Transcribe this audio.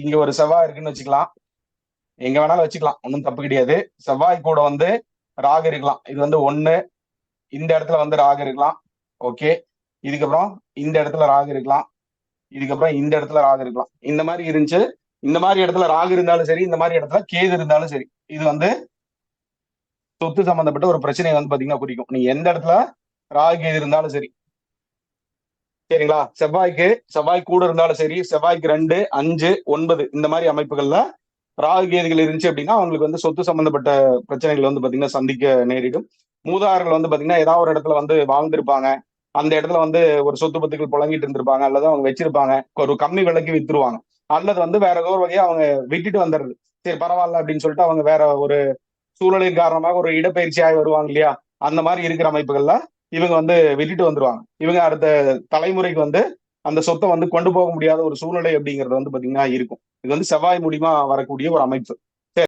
இங்க ஒரு செவ்வாய் இருக்குன்னு வச்சுக்கலாம். எங்க வேணாலும் வச்சுக்கலாம், ஒன்றும் தப்பு கிடையாது. செவ்வாய் கூட வந்து ராகு இருக்கலாம். இது வந்து ஒண்ணு. இந்த இடத்துல வந்து ராகு இருக்கலாம். ஓகே. இதுக்கப்புறம் இந்த இடத்துல ராகு இருக்கலாம். இதுக்கப்புறம் இந்த இடத்துல ராகு இருக்கலாம். இந்த மாதிரி இருந்துச்சு. இந்த மாதிரி இடத்துல ராகு இருந்தாலும் சரி, இந்த மாதிரி இடத்துல கேது இருந்தாலும் சரி, இது வந்து சொத்து சம்பந்தப்பட்ட ஒரு பிரச்சனையை வந்து பாத்தீங்கன்னா குறிக்கும். நீங்க எந்த இடத்துல ராகு கேது இருந்தாலும் சரி, சரிங்களா? செவ்வாய் கூட இருந்தாலும் சரி, செவ்வாய்க்கு 2, 5, 9 இந்த மாதிரி அமைப்புகள்ல ராகு கேதுகள் இருந்துச்சு அப்படின்னா அவங்களுக்கு வந்து சொத்து சம்பந்தப்பட்ட பிரச்சனைகள் வந்து பாத்தீங்கன்னா சந்திக்க நேரிடும். மூதாதையர்கள் வந்து பாத்தீங்கன்னா ஏதாவது ஒரு இடத்துல வந்து வாழ்ந்திருப்பாங்க. அந்த இடத்துல வந்து ஒரு சொத்து பத்துக்கள் புழங்கிட்டு இருந்திருப்பாங்க, அல்லது அவங்க வச்சிருப்பாங்க, ஒரு கம்மி விலைக்கு வித்துருவாங்க, அல்லது வந்து வேற ஏதோ ஒரு வகையா அவங்க விட்டுட்டு வந்துடுறது. சரி பரவாயில்ல அப்படின்னு சொல்லிட்டு அவங்க வேற ஒரு சூழலின் காரணமாக ஒரு இடப்பெயர்ச்சியாகி வருவாங்க இல்லையா? அந்த மாதிரி இருக்கிற அமைப்புகள்ல இவங்க வந்து விட்டுட்டு வந்துருவாங்க. இவங்க அடுத்த தலைமுறைக்கு வந்து அந்த சொத்தை வந்து கொண்டு போக முடியாத ஒரு சூழ்நிலை அப்படிங்கிறது வந்து பாத்தீங்கன்னா இருக்கும். இது வந்து செவ்வாய் மூலியமா வரக்கூடிய ஒரு அமைப்பு.